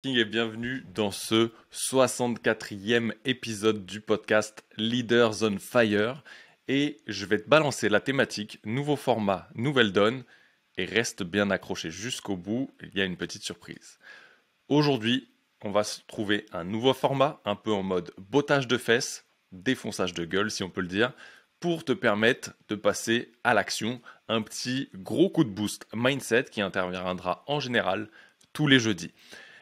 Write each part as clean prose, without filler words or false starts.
Et bienvenue dans ce 64e épisode du podcast Leaders on Fire. Et je vais te balancer la thématique, nouveau format, nouvelle donne. Et reste bien accroché jusqu'au bout, il y a une petite surprise. Aujourd'hui, on va se trouver un nouveau format, un peu en mode bottage de fesses, défonçage de gueule si on peut le dire, pour te permettre de passer à l'action, un petit gros coup de boost mindset qui interviendra en général tous les jeudis.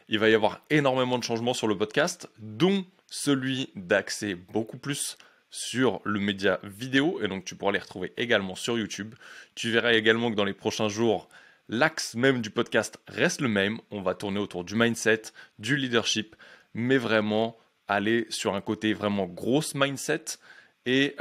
Il va y avoir énormément de changements sur le podcast, dont celui d'accès beaucoup plus sur le média vidéo, et donc tu pourras les retrouver également sur YouTube. Tu verras également que dans les prochains jours, l'axe même du podcast reste le même. On va tourner autour du mindset, du leadership, mais vraiment aller sur un côté vraiment grosse mindset et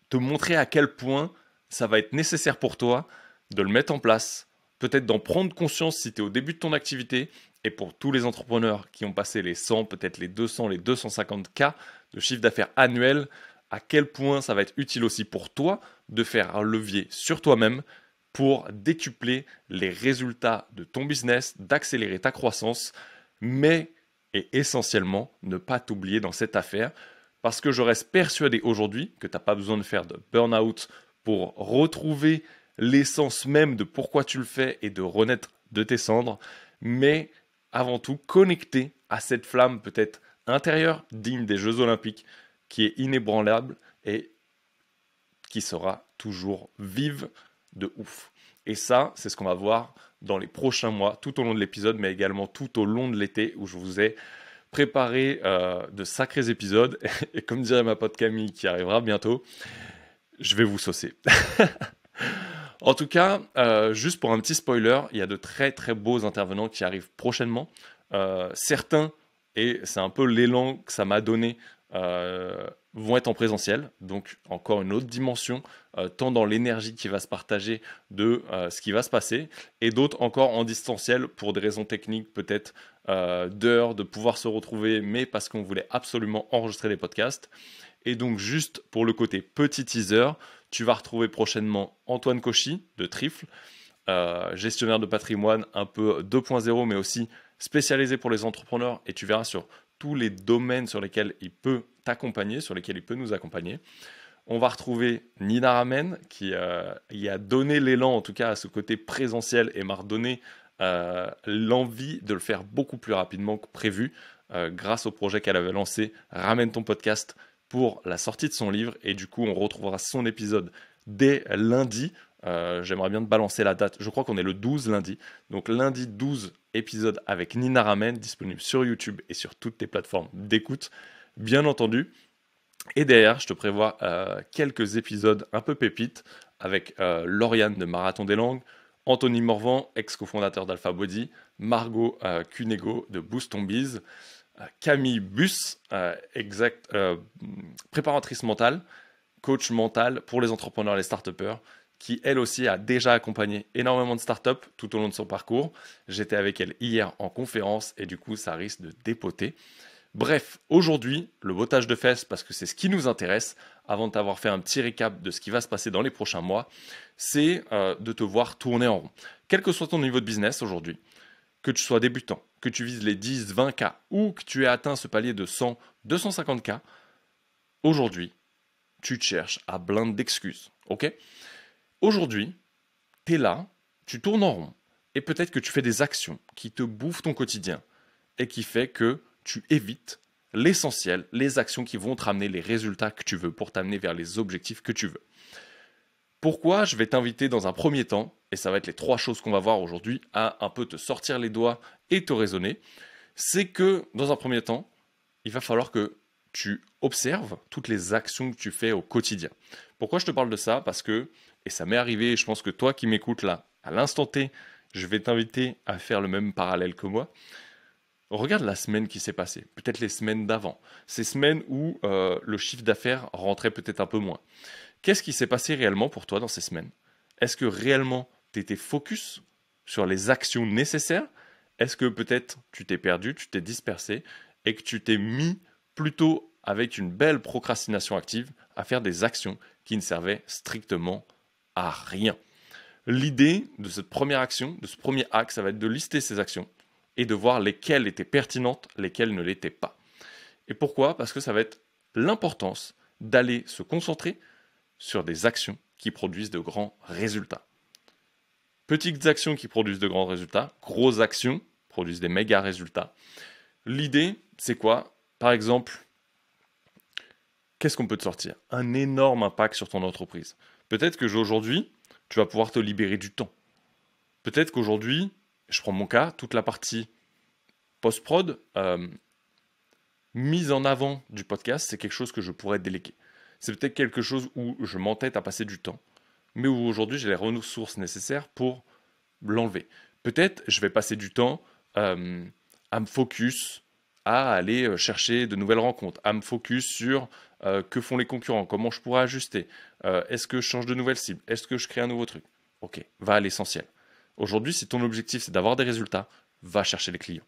te montrer à quel point ça va être nécessaire pour toi de le mettre en place, peut-être d'en prendre conscience si tu es au début de ton activité, et pour tous les entrepreneurs qui ont passé les 100, peut-être les 200, les 250K de chiffre d'affaires annuel, à quel point ça va être utile aussi pour toi de faire un levier sur toi-même pour décupler les résultats de ton business, d'accélérer ta croissance, mais et essentiellement ne pas t'oublier dans cette affaire parce que je reste persuadé aujourd'hui que tu n'as pas besoin de faire de burn-out pour retrouver l'essence même de pourquoi tu le fais et de renaître de tes cendres, mais avant tout connecter à cette flamme peut-être intérieure, digne des Jeux Olympiques, qui est inébranlable et qui sera toujours vive de ouf. Et ça, c'est ce qu'on va voir dans les prochains mois, tout au long de l'épisode, mais également tout au long de l'été, où je vous ai préparé de sacrés épisodes. Et comme dirait ma pote Camille, qui arrivera bientôt, je vais vous saucer. En tout cas, juste pour un petit spoiler, il y a de très très beaux intervenants qui arrivent prochainement. Certains, et c'est un peu l'élan que ça m'a donné, vont être en présentiel. Donc encore une autre dimension, tant dans l'énergie qui va se partager de ce qui va se passer, et d'autres encore en distanciel pour des raisons techniques peut-être d'heures, de pouvoir se retrouver, mais parce qu'on voulait absolument enregistrer les podcasts. Et donc juste pour le côté petit teaser, tu vas retrouver prochainement Antoine Cauchy de Trifle, gestionnaire de patrimoine un peu 2.0, mais aussi spécialisé pour les entrepreneurs. Et tu verras sur tous les domaines sur lesquels il peut t'accompagner, sur lesquels il peut nous accompagner. On va retrouver Nina Ramen, qui y a donné l'élan, en tout cas, à ce côté présentiel et m'a redonné l'envie de le faire beaucoup plus rapidement que prévu, grâce au projet qu'elle avait lancé, Ramène ton podcast, pour la sortie de son livre. Et du coup, on retrouvera son épisode dès lundi. J'aimerais bien te balancer la date. Je crois qu'on est le 12 lundi. Donc lundi 12, épisode avec Nina Ramen, disponible sur YouTube et sur toutes tes plateformes d'écoute, bien entendu. Et derrière, je te prévois quelques épisodes un peu pépites avec Lauriane de Marathon des Langues, Anthony Morvan, ex-cofondateur d'Alpha Body, Margot Cunego de Boost on Biz, Camille Bus, préparatrice mentale, coach mental pour les entrepreneurs et les start-upers, qui elle aussi a déjà accompagné énormément de startups tout au long de son parcours. J'étais avec elle hier en conférence et du coup ça risque de dépoter. Bref, aujourd'hui, le bottage de fesses, parce que c'est ce qui nous intéresse, avant de t'avoir fait un petit récap de ce qui va se passer dans les prochains mois, c'est de te voir tourner en rond. Quel que soit ton niveau de business aujourd'hui, que tu sois débutant, que tu vises les 10, 20K ou que tu aies atteint ce palier de 100, 250K, aujourd'hui, tu te cherches à blinde d'excuses. Ok? Aujourd'hui, tu es là, tu tournes en rond, et peut-être que tu fais des actions qui te bouffent ton quotidien et qui fait que tu évites l'essentiel, les actions qui vont te ramener les résultats que tu veux pour t'amener vers les objectifs que tu veux. Pourquoi je vais t'inviter dans un premier temps, et ça va être les 3 choses qu'on va voir aujourd'hui, à un peu te sortir les doigts et te raisonner, c'est que dans un premier temps, il va falloir que tu observes toutes les actions que tu fais au quotidien. Pourquoi je te parle de ça? Parce que, et ça m'est arrivé, et je pense que toi qui m'écoutes là, à l'instant T, je vais t'inviter à faire le même parallèle que moi. Regarde la semaine qui s'est passée, peut-être les semaines d'avant, ces semaines où le chiffre d'affaires rentrait peut-être un peu moins. Qu'est-ce qui s'est passé réellement pour toi dans ces semaines? Est-ce que réellement tu étais focus sur les actions nécessaires? Est-ce que peut-être tu t'es perdu, tu t'es dispersé et que tu t'es mis plutôt avec une belle procrastination active à faire des actions qui ne servaient strictement à rien? L'idée de cette première action, de ce premier axe, ça va être de lister ces actions et de voir lesquelles étaient pertinentes, lesquelles ne l'étaient pas. Et pourquoi? Parce que ça va être l'importance d'aller se concentrer sur des actions qui produisent de grands résultats. Petites actions qui produisent de grands résultats, grosses actions produisent des méga résultats. L'idée, c'est quoi? Par exemple, qu'est-ce qu'on peut te sortir? Un énorme impact sur ton entreprise. Peut-être qu'aujourd'hui, tu vas pouvoir te libérer du temps. Peut-être qu'aujourd'hui, je prends mon cas, toute la partie post-prod, mise en avant du podcast, c'est quelque chose que je pourrais déléguer. C'est peut-être quelque chose où je m'entête à passer du temps, mais où aujourd'hui j'ai les ressources nécessaires pour l'enlever. Peut-être je vais passer du temps à me focus, à aller chercher de nouvelles rencontres, à me focus sur que font les concurrents, comment je pourrais ajuster, est-ce que je change de nouvelles cibles, est-ce que je crée un nouveau truc. Ok, va à l'essentiel. Aujourd'hui, si ton objectif c'est d'avoir des résultats, va chercher les clients.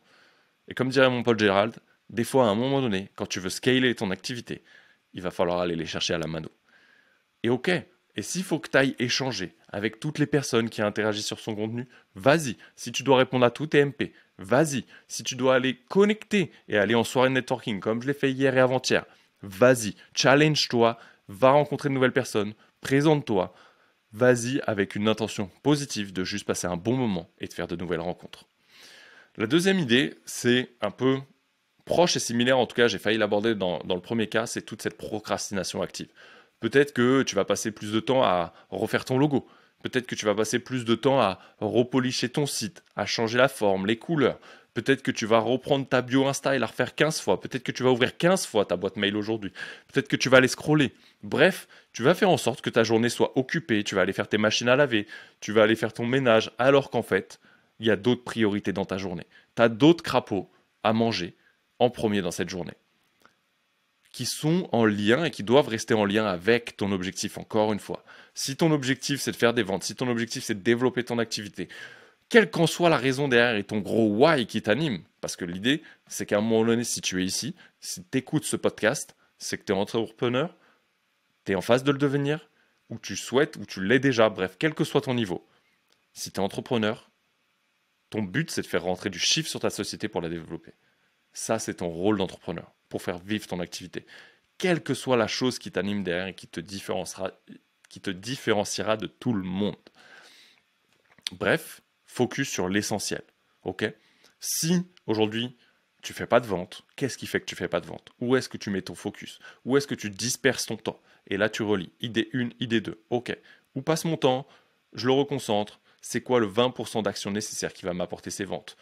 Et comme dirait mon pote Gérald, des fois à un moment donné, quand tu veux scaler ton activité, il va falloir aller les chercher à la mano. Et ok, et s'il faut que tu ailles échanger avec toutes les personnes qui interagissent sur son contenu, vas-y. Si tu dois répondre à tout tes MP, vas-y. Si tu dois aller connecter et aller en soirée de networking comme je l'ai fait hier et avant-hier, vas-y. Challenge-toi, va rencontrer de nouvelles personnes, présente-toi. Vas-y avec une intention positive de juste passer un bon moment et de faire de nouvelles rencontres. La deuxième idée, c'est un peu proche et similaire, en tout cas j'ai failli l'aborder dans le premier cas, c'est toute cette procrastination active. Peut-être que tu vas passer plus de temps à refaire ton logo. Peut-être que tu vas passer plus de temps à repolicher ton site, à changer la forme, les couleurs. Peut-être que tu vas reprendre ta bio Insta et la refaire 15 fois. Peut-être que tu vas ouvrir 15 fois ta boîte mail aujourd'hui. Peut-être que tu vas aller scroller. Bref, tu vas faire en sorte que ta journée soit occupée. Tu vas aller faire tes machines à laver. Tu vas aller faire ton ménage. Alors qu'en fait, il y a d'autres priorités dans ta journée. Tu as d'autres crapauds à manger en premier dans cette journée, qui sont en lien et qui doivent rester en lien avec ton objectif, encore une fois. Si ton objectif c'est de faire des ventes, si ton objectif c'est de développer ton activité, quelle qu'en soit la raison derrière et ton gros why qui t'anime, parce que l'idée c'est qu'à un moment donné, si tu es ici, si tu écoutes ce podcast, c'est que tu es entrepreneur, tu es en phase de le devenir, ou tu souhaites, ou tu l'es déjà, bref, quel que soit ton niveau. Si tu es entrepreneur, ton but c'est de faire rentrer du chiffre sur ta société pour la développer. Ça, c'est ton rôle d'entrepreneur pour faire vivre ton activité. Quelle que soit la chose qui t'anime derrière et qui te différenciera de tout le monde. Bref, focus sur l'essentiel. Ok? Si aujourd'hui tu fais pas de vente, qu'est-ce qui fait que tu fais pas de vente? Où est-ce que tu mets ton focus? Où est-ce que tu disperses ton temps? Et là, tu relis. Idée 1, idée 2. Ok. Où passe mon temps? Je le reconcentre. C'est quoi le 20% d'action nécessaire qui va m'apporter ces ventes?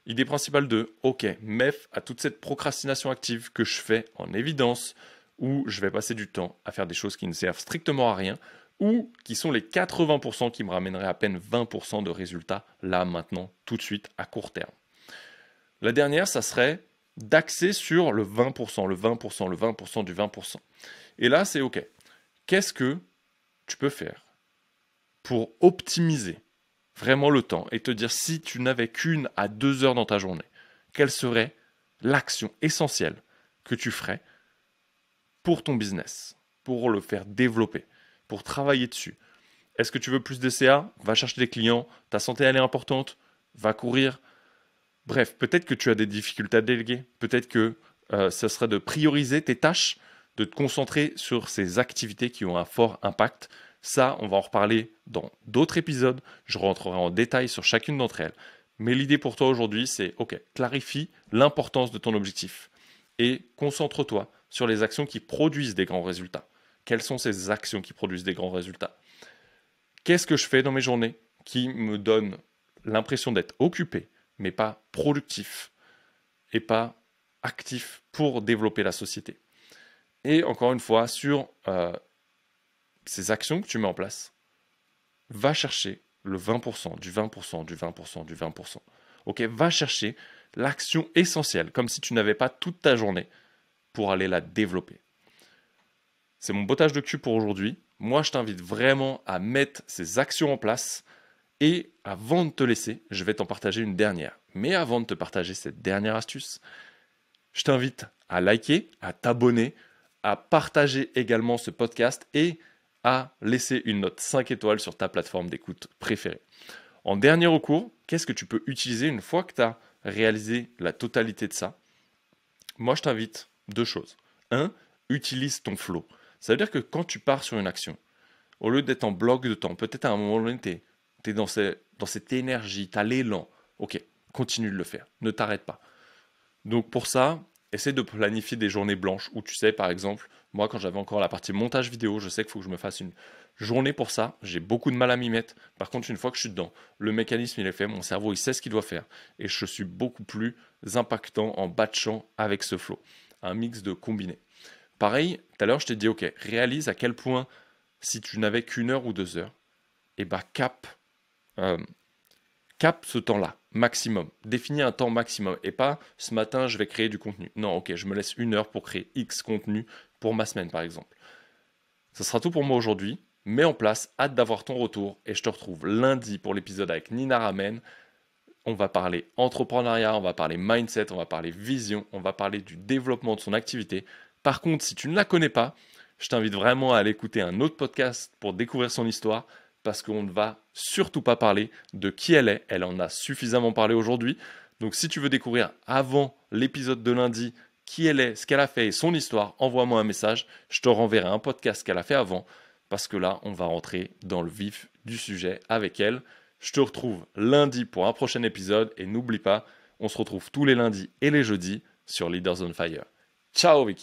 Idée principale 2, ok, MEF à toute cette procrastination active que je fais en évidence, où je vais passer du temps à faire des choses qui ne servent strictement à rien, ou qui sont les 80% qui me ramèneraient à peine 20% de résultats, là, maintenant, tout de suite, à court terme. La dernière, ça serait d'axer sur le 20%, le 20%, le 20% du 20%. Et là, c'est ok. Qu'est-ce que tu peux faire pour optimiser vraiment le temps et te dire si tu n'avais qu'1 à 2 heures dans ta journée, quelle serait l'action essentielle que tu ferais pour ton business, pour le faire développer, pour travailler dessus. Est-ce que tu veux plus de CA? Va chercher des clients. Ta santé, elle est importante. Va courir. Bref, peut-être que tu as des difficultés à déléguer. Peut-être que ce serait de prioriser tes tâches, de te concentrer sur ces activités qui ont un fort impact. Ça, on va en reparler dans d'autres épisodes. Je rentrerai en détail sur chacune d'entre elles. Mais l'idée pour toi aujourd'hui, c'est, ok, clarifie l'importance de ton objectif et concentre-toi sur les actions qui produisent des grands résultats. Quelles sont ces actions qui produisent des grands résultats? Qu'est-ce que je fais dans mes journées qui me donne l'impression d'être occupé, mais pas productif et pas actif pour développer la société? Et encore une fois, sur ces actions que tu mets en place, va chercher le 20%, du 20%, du 20%, du 20%. Ok, va chercher l'action essentielle, comme si tu n'avais pas toute ta journée pour aller la développer. C'est mon bottage de cul pour aujourd'hui. Moi, je t'invite vraiment à mettre ces actions en place. Et avant de te laisser, je vais t'en partager une dernière. Mais avant de te partager cette dernière astuce, je t'invite à liker, à t'abonner, à partager également ce podcast et à laisser une note 5 étoiles sur ta plateforme d'écoute préférée. En dernier recours, qu'est-ce que tu peux utiliser une fois que tu as réaliser la totalité de ça, moi je t'invite deux choses. Un, utilise ton flow. Ça veut dire que quand tu pars sur une action, au lieu d'être en bloc de temps, peut-être à un moment donné, tu es dans cette énergie, tu as l'élan. Ok, continue de le faire, ne t'arrête pas. Donc pour ça, essaie de planifier des journées blanches où tu sais, par exemple, moi quand j'avais encore la partie montage vidéo, je sais qu'il faut que je me fasse une journée pour ça. J'ai beaucoup de mal à m'y mettre. Par contre, une fois que je suis dedans, le mécanisme il est fait, mon cerveau il sait ce qu'il doit faire. Et je suis beaucoup plus impactant en batchant avec ce flow. Un mix de combinés. Pareil, tout à l'heure je t'ai dit, ok, réalise à quel point si tu n'avais qu'une heure ou 2 heures, et bah euh, cap ce temps-là, maximum. Définis un temps maximum. Et pas ce matin, je vais créer du contenu. Non, ok, je me laisse 1 heure pour créer X contenu pour ma semaine, par exemple. Ça sera tout pour moi aujourd'hui. Mets en place, hâte d'avoir ton retour. Et je te retrouve lundi pour l'épisode avec Nina Ramen. On va parler entrepreneuriat, on va parler mindset, on va parler vision, on va parler du développement de son activité. Par contre, si tu ne la connais pas, je t'invite vraiment à aller écouter un autre podcast pour découvrir son histoire parce qu'on ne va surtout pas parler de qui elle est. Elle en a suffisamment parlé aujourd'hui. Donc si tu veux découvrir avant l'épisode de lundi qui elle est, ce qu'elle a fait et son histoire, envoie-moi un message. Je te renverrai un podcast qu'elle a fait avant parce que là, on va rentrer dans le vif du sujet avec elle. Je te retrouve lundi pour un prochain épisode et n'oublie pas, on se retrouve tous les lundis et les jeudis sur Leaders on Fire. Ciao Vicky!